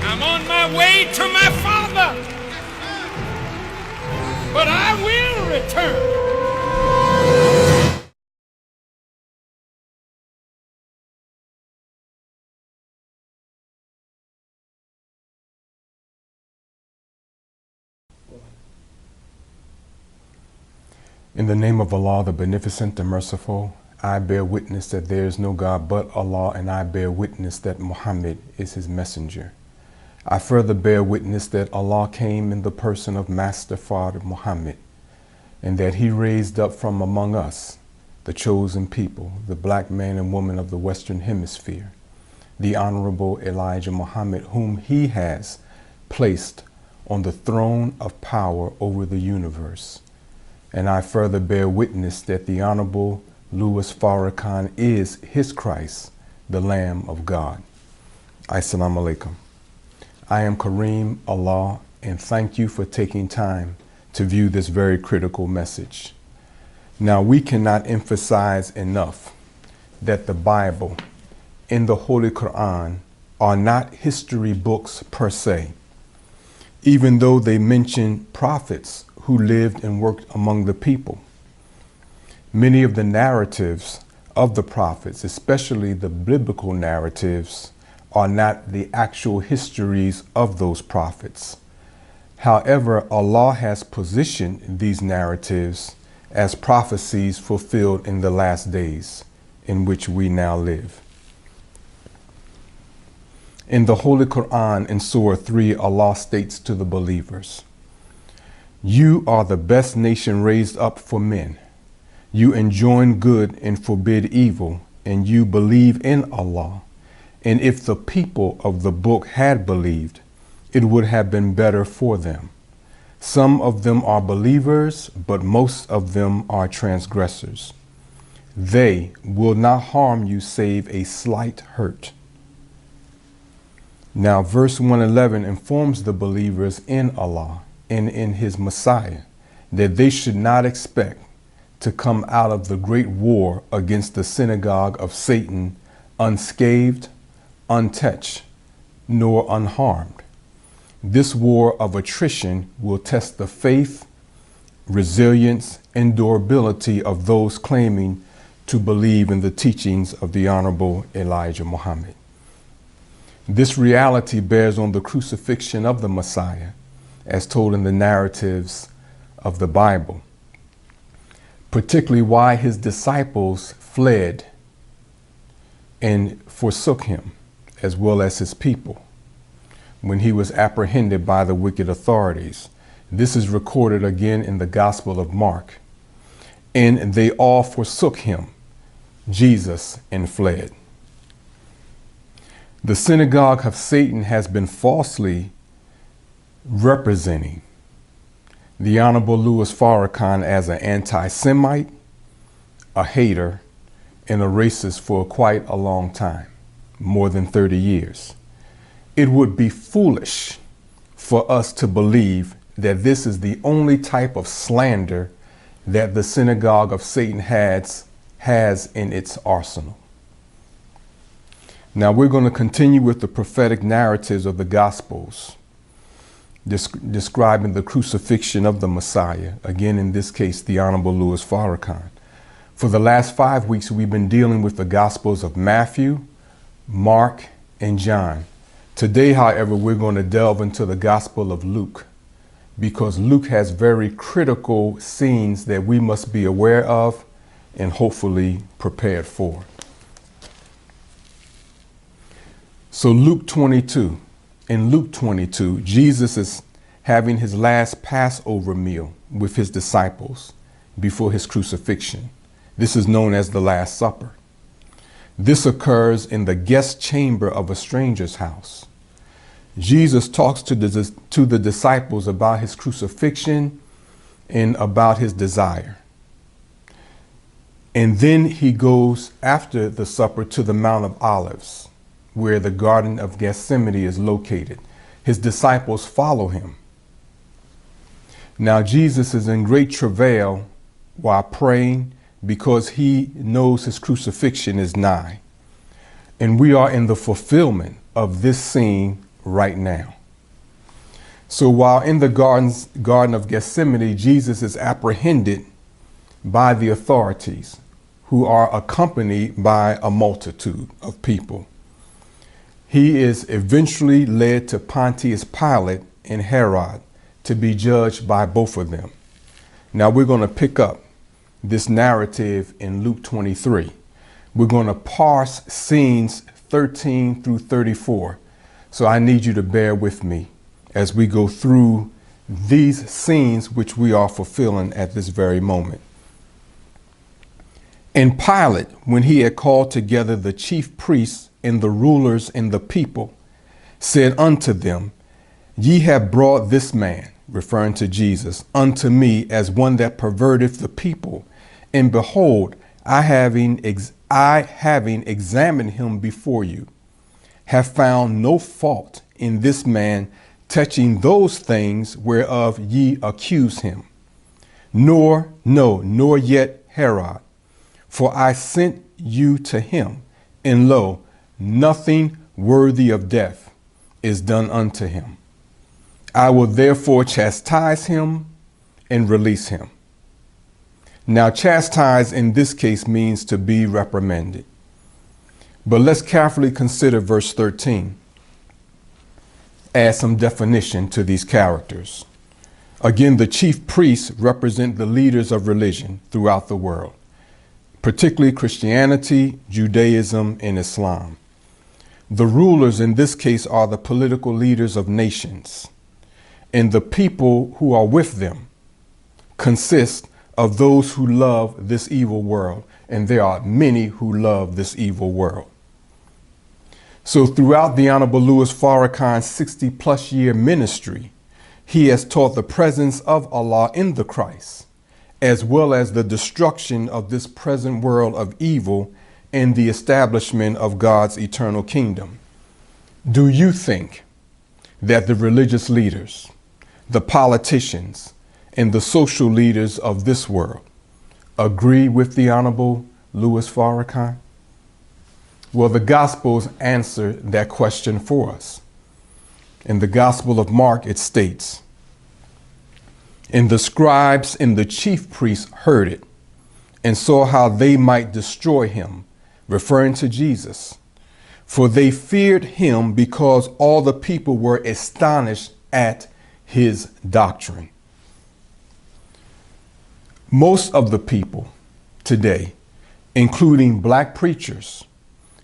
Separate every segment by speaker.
Speaker 1: I'm on my way to my Father, but I will return.
Speaker 2: In the name of Allah, the Beneficent, the Merciful, I bear witness that there is no God but Allah, and I bear witness that Muhammad is his messenger. I further bear witness that Allah came in the person of Master Father Muhammad, and that he raised up from among us, the chosen people, the black man and woman of the Western Hemisphere, the Honorable Elijah Muhammad, whom he has placed on the throne of power over the universe. And I further bear witness that the Honorable Louis Farrakhan is his Christ, the Lamb of God. Assalamu alaikum. I am Karriem Allah, and thank you for taking time to view this very critical message. Now, we cannot emphasize enough that the Bible and the Holy Quran are not history books per se, even though they mention prophets who lived and worked among the people. Many of the narratives of the prophets, especially the biblical narratives, are not the actual histories of those prophets. However, Allah has positioned these narratives as prophecies fulfilled in the last days in which we now live. In the Holy Quran, in Surah 3, Allah states to the believers, "You are the best nation raised up for men. You enjoin good and forbid evil, and you believe in Allah. And if the people of the book had believed, it would have been better for them. Some of them are believers, but most of them are transgressors. They will not harm you save a slight hurt." Now, verse 111 informs the believers in Allah and in his Messiah that they should not expect to come out of the great war against the synagogue of Satan unscathed, untouched, nor unharmed. This war of attrition will test the faith, resilience, and durability of those claiming to believe in the teachings of the Honorable Elijah Muhammad. This reality bears on the crucifixion of the Messiah, as told in the narratives of the Bible, particularly why his disciples fled and forsook him, as well as his people, when he was apprehended by the wicked authorities. This is recorded again in the Gospel of Mark. "And they all forsook him, Jesus, and fled." The synagogue of Satan has been falsely representing the Honorable Louis Farrakhan as an anti-Semite, a hater, and a racist for quite a long time, more than 30 years. It would be foolish for us to believe that this is the only type of slander that the synagogue of Satan has in its arsenal. Now, we're going to continue with the prophetic narratives of the Gospels, describing the crucifixion of the Messiah, again in this case the Honorable Louis Farrakhan. For the last 5 weeks we've been dealing with the Gospels of Matthew, Mark, and John. Today, however, we're going to delve into the Gospel of Luke, because Luke has very critical scenes that we must be aware of and hopefully prepared for. So Luke 22. In Luke 22, Jesus is having his last Passover meal with his disciples before his crucifixion. This is known as the Last Supper. This occurs in the guest chamber of a stranger's house. Jesus talks to the disciples about his crucifixion and about his desire. And then he goes after the supper to the Mount of Olives, where the Garden of Gethsemane is located. His disciples follow him. Now Jesus is in great travail while praying, because he knows his crucifixion is nigh. And we are in the fulfillment of this scene right now. So while in the Garden of Gethsemane, Jesus is apprehended by the authorities, who are accompanied by a multitude of people. He is eventually led to Pontius Pilate and Herod to be judged by both of them. Now we're going to pick up this narrative in Luke 23. We're going to parse scenes 13 through 34. So I need you to bear with me as we go through these scenes which we are fulfilling at this very moment. And Pilate, when he had called together the chief priests and the rulers and the people, said unto them, Ye have brought this man, referring to Jesus, unto me as one that perverteth the people. And behold, I having examined him before you, have found no fault in this man touching those things whereof ye accuse him. Nor yet Herod. For I sent you to him, and lo, nothing worthy of death is done unto him. I will therefore chastise him and release him. Now, chastise in this case means to be reprimanded. But let's carefully consider verse 13. Add some definition to these characters. Again, the chief priests represent the leaders of religion throughout the world, particularly Christianity, Judaism, and Islam. The rulers in this case are the political leaders of nations, and the people who are with them consist of those who love this evil world, and there are many who love this evil world. So throughout the Honorable Louis Farrakhan's 60-plus year ministry, he has taught the presence of Allah in the Christ, as well as the destruction of this present world of evil and the establishment of God's eternal kingdom. Do you think that the religious leaders, the politicians, and the social leaders of this world agree with the Honorable Louis Farrakhan? Well, the Gospels answer that question for us. In the Gospel of Mark, it states, And the scribes and the chief priests heard it, and saw how they might destroy him, referring to Jesus. For they feared him because all the people were astonished at his doctrine. Most of the people today, including black preachers,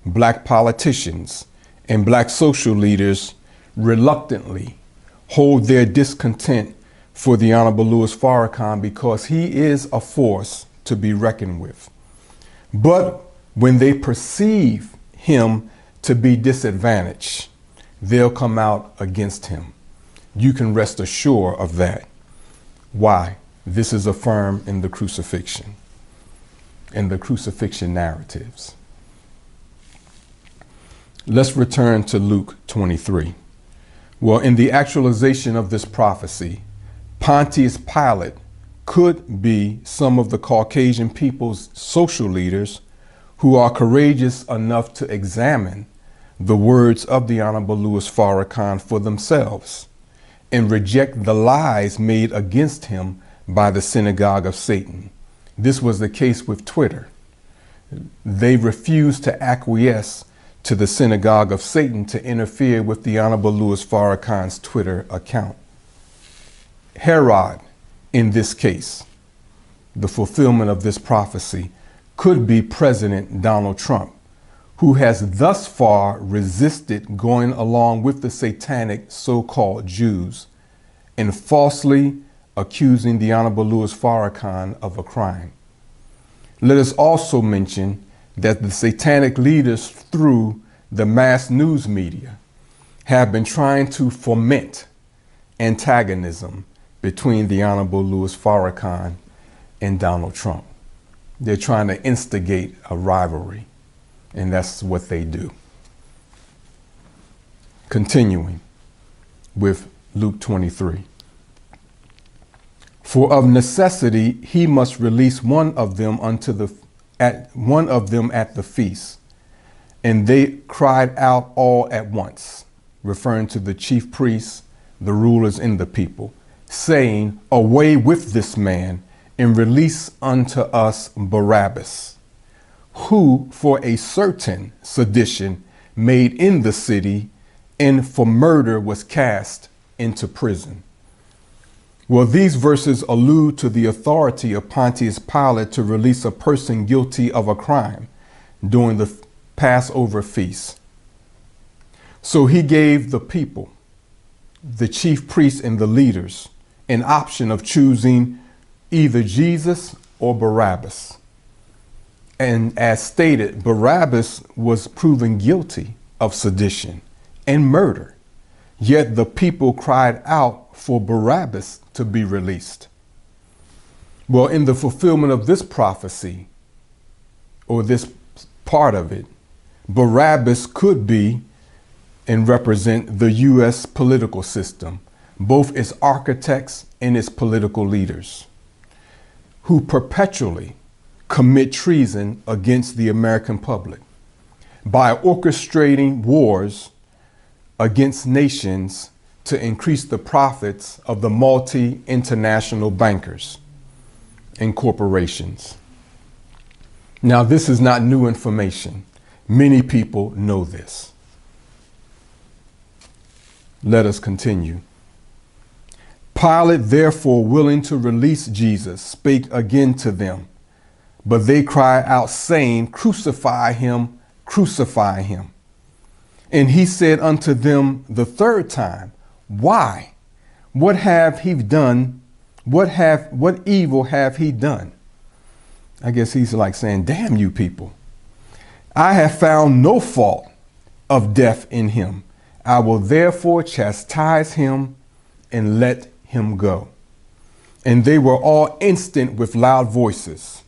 Speaker 2: black politicians, and black social leaders, reluctantly hold their discontent for the Honorable Louis Farrakhan because he is a force to be reckoned with. But when they perceive him to be disadvantaged, they'll come out against him. You can rest assured of that. Why? This is affirmed in the crucifixion, in the crucifixion narratives. Let's return to Luke 23. Well, in the actualization of this prophecy, Pontius Pilate could be some of the Caucasian people's social leaders who are courageous enough to examine the words of the Honorable Louis Farrakhan for themselves and reject the lies made against him by the synagogue of Satan. This was the case with Twitter. They refused to acquiesce to the synagogue of Satan to interfere with the Honorable Louis Farrakhan's Twitter account. Herod, in this case, the fulfillment of this prophecy, could be President Donald Trump, who has thus far resisted going along with the satanic so-called Jews and falsely accusing the Honorable Louis Farrakhan of a crime. Let us also mention that the satanic leaders through the mass news media have been trying to foment antagonism between the Honorable Louis Farrakhan and Donald Trump. They're trying to instigate a rivalry, and that's what they do. Continuing with Luke 23. For of necessity he must release one of them at the feast. And they cried out all at once, referring to the chief priests, the rulers, and the people, saying, "Away with this man, and release unto us Barabbas, who for a certain sedition made in the city, and for murder was cast into prison." Well, these verses allude to the authority of Pontius Pilate to release a person guilty of a crime during the Passover feast. So he gave the people, the chief priests and the leaders, an option of choosing either Jesus or Barabbas. And as stated, Barabbas was proven guilty of sedition and murder. Yet the people cried out for Barabbas to be released. Well, in the fulfillment of this prophecy, or this part of it, Barabbas could be and represent the U.S. political system, both its architects and its political leaders, who perpetually commit treason against the American public by orchestrating wars against nations to increase the profits of the multi-international bankers and corporations. Now, this is not new information. Many people know this. Let us continue. Pilate, therefore, willing to release Jesus, spake again to them. But they cried out, saying, "Crucify him, crucify him." And he said unto them the third time, "Why? What have he done? What evil have he done?" I guess he's like saying, "Damn you people. I have found no fault of death in him. I will therefore chastise him and let him go." And they were all instant with loud voices.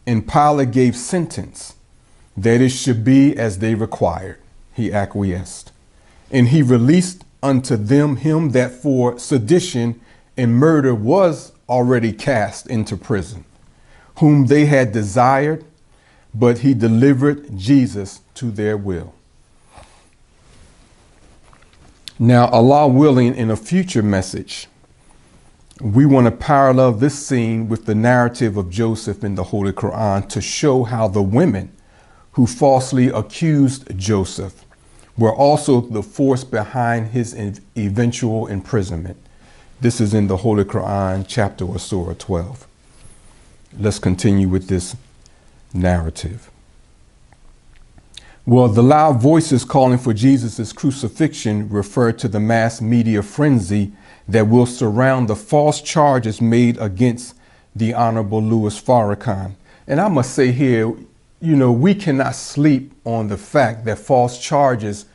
Speaker 2: And Pilate gave sentence that it should be as they required. He acquiesced. And he released unto them him that for sedition and murder was already cast into prison, whom they had desired, but he delivered Jesus to their will. Now, Allah willing, in a future message, we want to parallel this scene with the narrative of Joseph in the Holy Quran to show how the women who falsely accused Joseph were also the force behind his eventual imprisonment. This is in the Holy Quran, chapter or surah 12. Let's continue with this narrative. Well, the loud voices calling for Jesus' crucifixion refer to the mass media frenzy that will surround the false charges made against the Honorable Louis Farrakhan. And I must say here, we cannot sleep on the fact that false charges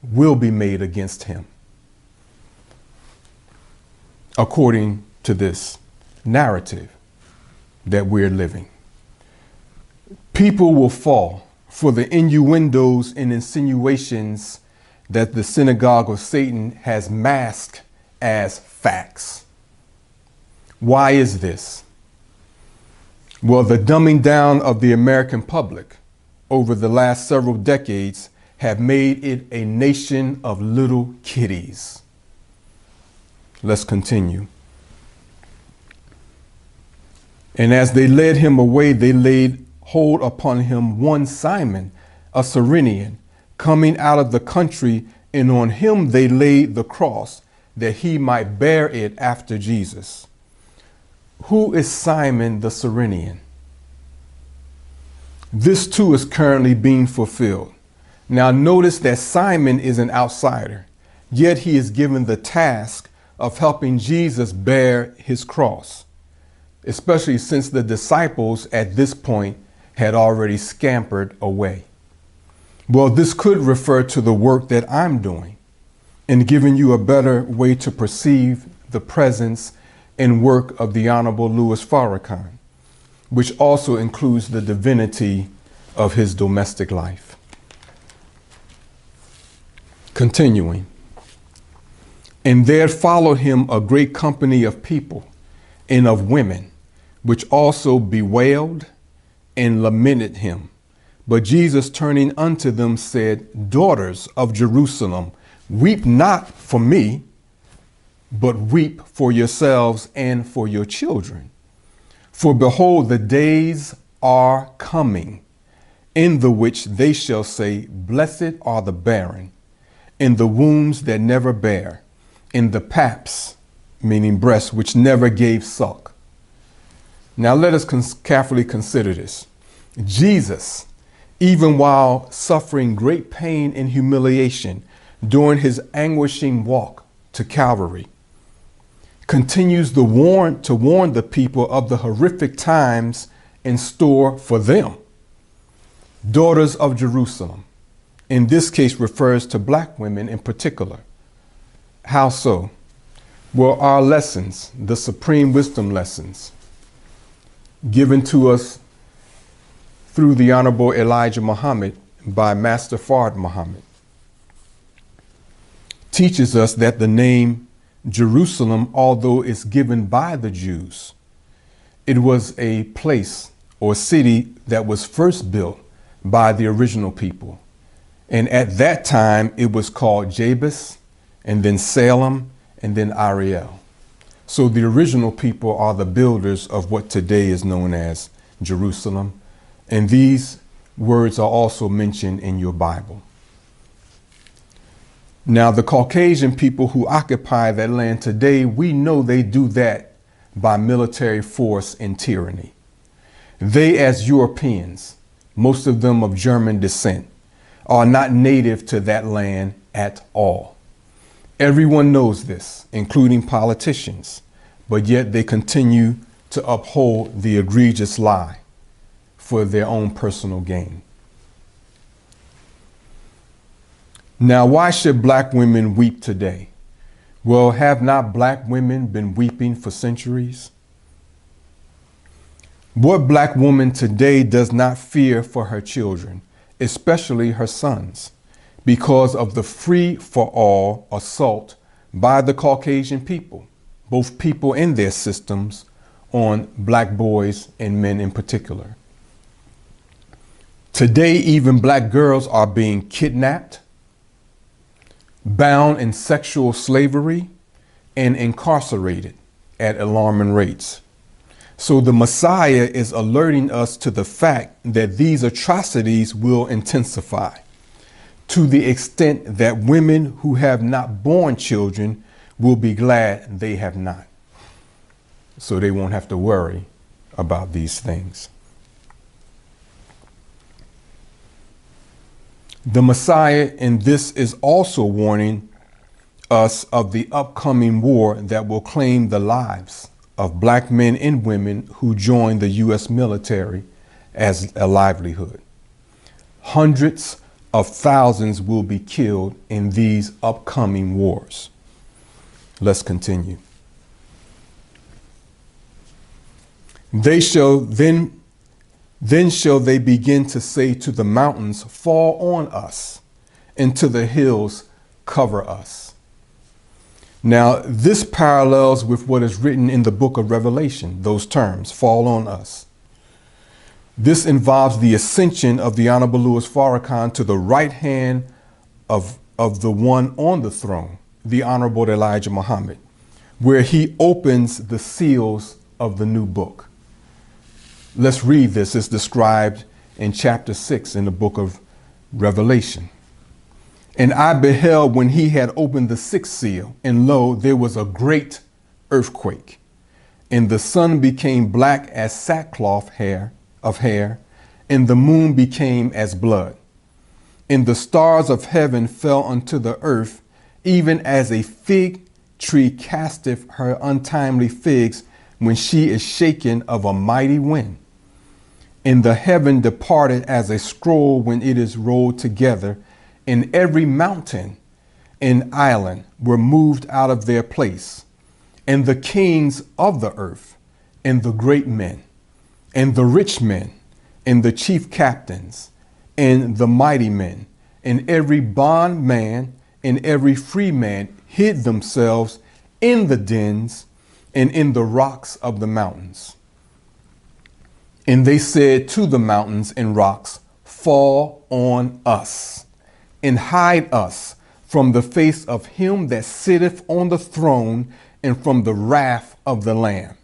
Speaker 2: will be made against him, according to this narrative that we're living. People will fall for the innuendos and insinuations that the synagogue of Satan has masked as facts. Why is this? Well, the dumbing down of the American public over the last several decades have made it a nation of little kiddies. Let's continue. And as they led him away, they laid hold upon him one Simon, a Cyrenian, coming out of the country, and on him they laid the cross, that he might bear it after Jesus. Who is Simon the Cyrenian? This too is currently being fulfilled. Now notice that Simon is an outsider, yet he is given the task of helping Jesus bear his cross, especially since the disciples at this point had already scampered away. Well, this could refer to the work that I'm doing in giving you a better way to perceive the presence and work of the Honorable Louis Farrakhan, which also includes the divinity of his domestic life. Continuing. And there followed him a great company of people and of women, which also bewailed and lamented him. But Jesus, turning unto them, said, Daughters of Jerusalem, Weep not for me, but weep for yourselves and for your children. For behold, the days are coming, in the which they shall say, Blessed are the barren, in the wombs that never bare, in the paps, meaning breasts, which never gave suck. Now let us carefully consider this. Jesus, even while suffering great pain and humiliation during his anguishing walk to Calvary, continues to warn the people of the horrific times in store for them. Daughters of Jerusalem, in this case refers to black women in particular. How so? Well, our lessons, the supreme wisdom lessons given to us through the Honorable Elijah Muhammad by Master Fard Muhammad, teaches us that the name Jerusalem, although it's given by the Jews, it was a place or city that was first built by the original people. And at that time, it was called Jabus, and then Salem, and then Ariel. So the original people are the builders of what today is known as Jerusalem. And these words are also mentioned in your Bible. Now, the Caucasian people who occupy that land today, we know they do that by military force and tyranny. They, as Europeans, most of them of German descent, are not native to that land at all. Everyone knows this, including politicians, but yet they continue to uphold the egregious lie for their own personal gain. Now, why should black women weep today? Well, have not black women been weeping for centuries? What black woman today does not fear for her children, especially her sons, because of the free-for-all assault by the Caucasian people, both people and their systems, on black boys and men in particular? Today, even black girls are being kidnapped, bound in sexual slavery, and incarcerated at alarming rates. So the Messiah is alerting us to the fact that these atrocities will intensify to the extent that women who have not borne children will be glad they have not. So they won't have to worry about these things. The Messiah in this is also warning us of the upcoming war that will claim the lives of black men and women who join the U.S. military as a livelihood. Hundreds of thousands will be killed in these upcoming wars. Let's continue. They shall then shall they begin to say to the mountains, fall on us, and to the hills, cover us. Now, this parallels with what is written in the book of Revelation, those terms, fall on us. This involves the ascension of the Honorable Louis Farrakhan to the right hand of the one on the throne, the Honorable Elijah Muhammad, where he opens the seals of the new book. Let's read this. It's described in chapter 6 in the book of Revelation. And I beheld when he had opened the sixth seal, and lo, there was a great earthquake, and the sun became black as sackcloth of hair, and the moon became as blood. And the stars of heaven fell unto the earth, even as a fig tree casteth her untimely figs when she is shaken of a mighty wind. And the heaven departed as a scroll when it is rolled together, and every mountain and island were moved out of their place, and the kings of the earth, and the great men, and the rich men, and the chief captains, and the mighty men, and every bondman and every free man hid themselves in the dens and in the rocks of the mountains. And they said to the mountains and rocks, fall on us and hide us from the face of him that sitteth on the throne, and from the wrath of the Lamb.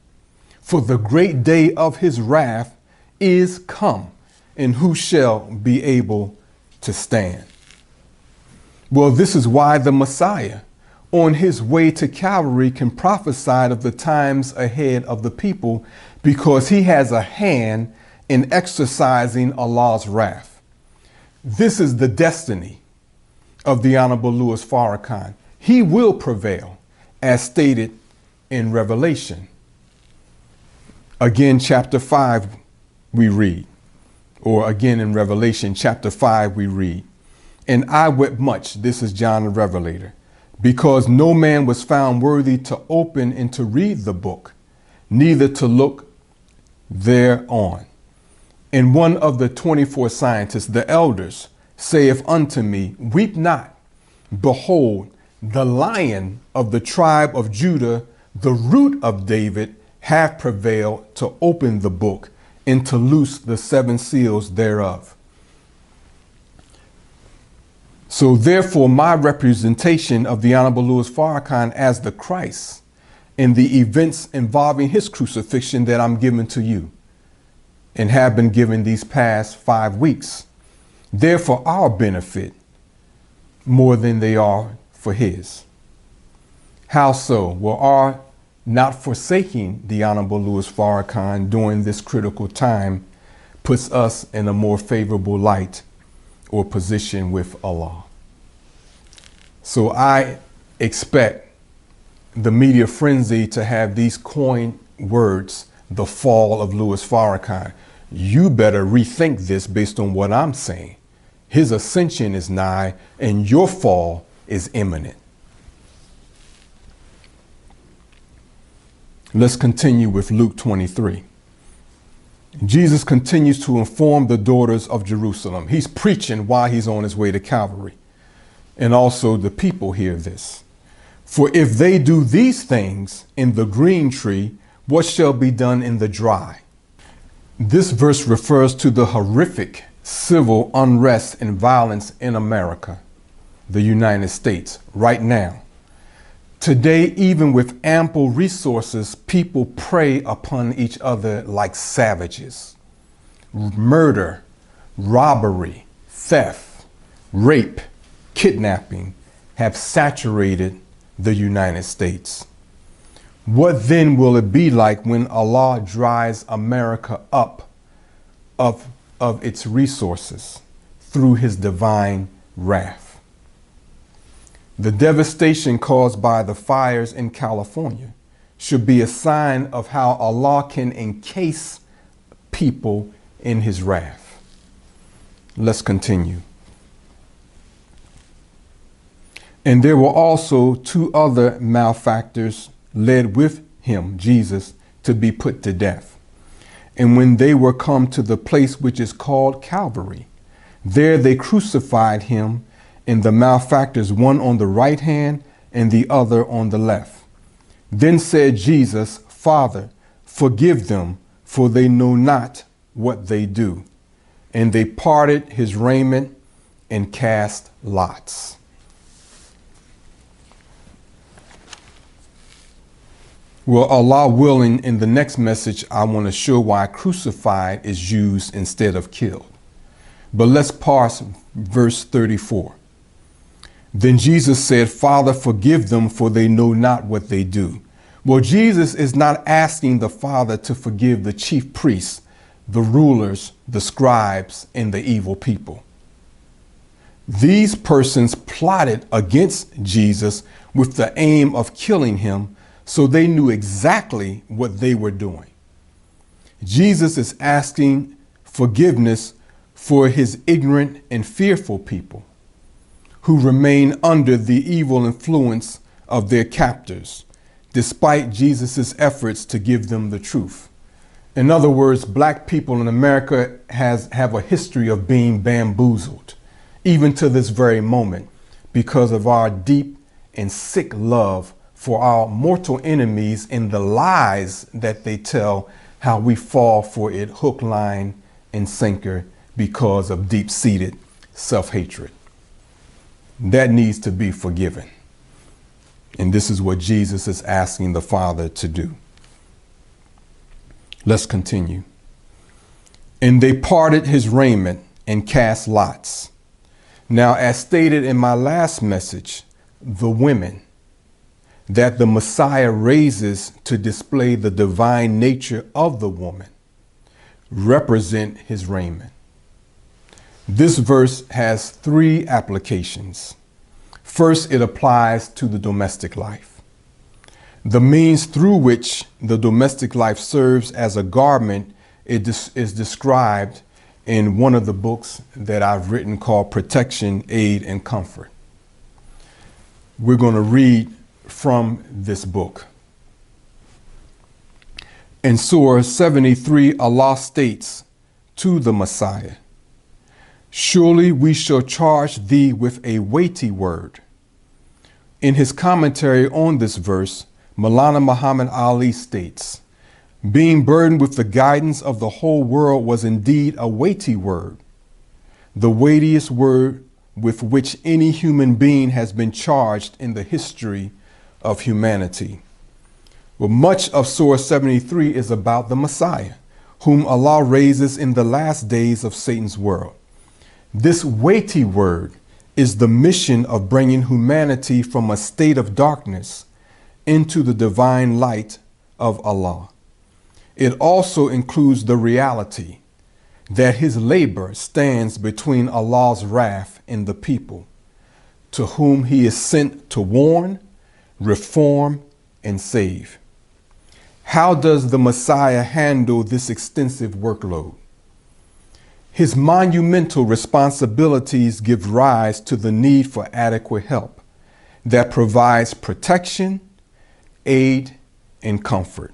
Speaker 2: For the great day of his wrath is come, and who shall be able to stand? Well, this is why the Messiah, on his way to Calvary, can prophesy of the times ahead of the people, because he has a hand in exercising Allah's wrath. This is the destiny of the Honorable Louis Farrakhan. He will prevail, as stated in Revelation. Again, chapter 5, we read, or again in Revelation chapter 5, we read, and I wept much, this is John the Revelator, because no man was found worthy to open and to read the book, neither to look thereon. And one of the 24 scientists, the elders, saith unto me, weep not. Behold, the Lion of the tribe of Judah, the root of David, hath prevailed to open the book and to loose the 7 seals thereof. So therefore, my representation of the Honorable Louis Farrakhan as the Christ in the events involving his crucifixion that I'm giving to you and have been given these past 5 weeks, they're for our benefit more than they are for his. How so? Well, our not forsaking the Honorable Louis Farrakhan during this critical time puts us in a more favorable light or position with Allah. So I expect the media frenzy to have these coined words, the fall of Louis Farrakhan. You better rethink this based on what I'm saying. His ascension is nigh and your fall is imminent. Let's continue with Luke 23. Jesus continues to inform the daughters of Jerusalem. He's preaching while he's on his way to Calvary. And also the people hear this. For if they do these things in the green tree, what shall be done in the dry? This verse refers to the horrific civil unrest and violence in America, the United States, right now. Today, even with ample resources, people prey upon each other like savages. Murder, robbery, theft, rape, kidnapping have saturated the United States. What then will it be like when Allah dries America up of its resources through his divine wrath? The devastation caused by the fires in California should be a sign of how Allah can encase people in his wrath. Let's continue. And there were also 2 other malefactors led with him, Jesus, to be put to death. And when they were come to the place which is called Calvary, there they crucified him, and the malefactors, one on the right hand and the other on the left. Then said Jesus, Father, forgive them, for they know not what they do. And they parted his raiment and cast lots. Well, Allah willing, in the next message, I want to show why crucified is used instead of killed. But let's parse verse 34. Then Jesus said, Father, forgive them, for they know not what they do. Well, Jesus is not asking the Father to forgive the chief priests, the rulers, the scribes, and the evil people. These persons plotted against Jesus with the aim of killing him, so they knew exactly what they were doing. Jesus is asking forgiveness for his ignorant and fearful people who remain under the evil influence of their captors, despite Jesus' efforts to give them the truth. In other words, black people in America have a history of being bamboozled, even to this very moment, because of our deep and sick love for our mortal enemies and the lies that they tell, how we fall for it hook, line, and sinker because of deep-seated self-hatred. that needs to be forgiven. And this is what Jesus is asking the Father to do. Let's continue. And they parted his raiment and cast lots. Now, as stated in my last message, the women that the Messiah raises to display the divine nature of the woman represent his raiment. This verse has three applications. First, it applies to the domestic life. The means through which the domestic life serves as a garment is described in one of the books that I've written called Protection, Aid, and Comfort. We're going to read from this book. In Surah 73, Allah states to the Messiah, "Surely we shall charge thee with a weighty word." In his commentary on this verse, Maulana Muhammad Ali states, "Being burdened with the guidance of the whole world was indeed a weighty word, the weightiest word with which any human being has been charged in the history of humanity." Well, much of Surah 73 is about the Messiah, whom Allah raises in the last days of Satan's world. This weighty word is the mission of bringing humanity from a state of darkness into the divine light of Allah. It also includes the reality that his labor stands between Allah's wrath and the people, to whom he is sent to warn, reform, and save. How does the Messiah handle this extensive workload? His monumental responsibilities give rise to the need for adequate help that provides protection, aid, and comfort.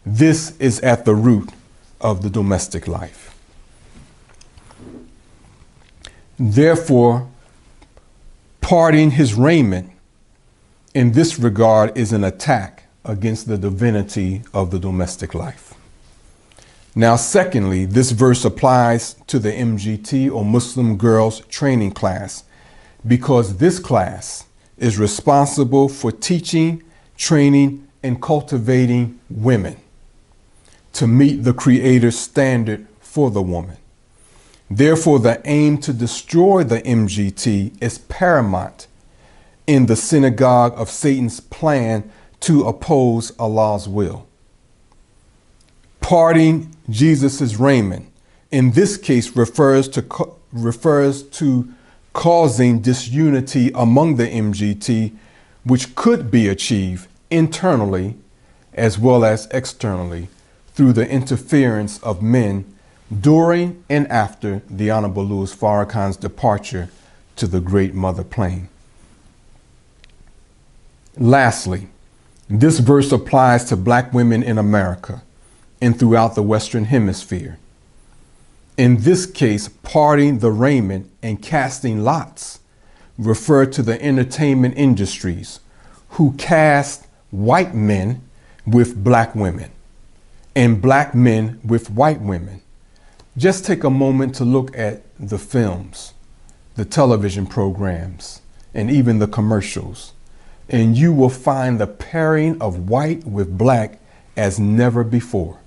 Speaker 2: This is at the root of the domestic life. Therefore, parting his raiment in this regard is an attack against the divinity of the domestic life. Now, secondly, this verse applies to the MGT or Muslim Girls Training Class because this class is responsible for teaching, training, and cultivating women to meet the Creator's standard for the woman. Therefore, the aim to destroy the MGT is paramount in the synagogue of Satan's plan to oppose Allah's will. Parting Jesus' raiment in this case refers to causing disunity among the MGT, which could be achieved internally as well as externally through the interference of men during and after the Honorable Louis Farrakhan's departure to the Great Mother Plane. Lastly, this verse applies to black women in America and throughout the Western Hemisphere. In this case, parting the raiment and casting lots refer to the entertainment industries who cast white men with black women and black men with white women. Just take a moment to look at the films, the television programs, and even the commercials, and you will find the pairing of white with black as never before.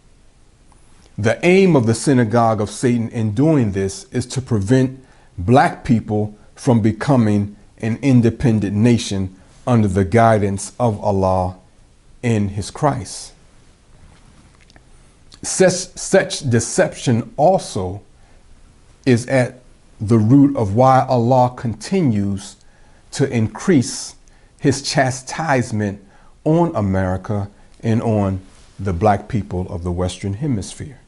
Speaker 2: The aim of the synagogue of Satan in doing this is to prevent black people from becoming an independent nation under the guidance of Allah in his Christ. Such deception also is at the root of why Allah continues to increase his chastisement on America and on the black people of the Western Hemisphere.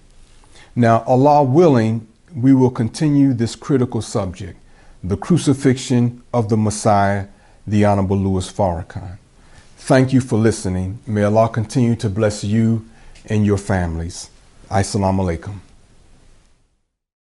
Speaker 2: Now, Allah willing, we will continue this critical subject, the crucifixion of the Messiah, the Honorable Louis Farrakhan. Thank you for listening. May Allah continue to bless you and your families. Assalamu alaikum.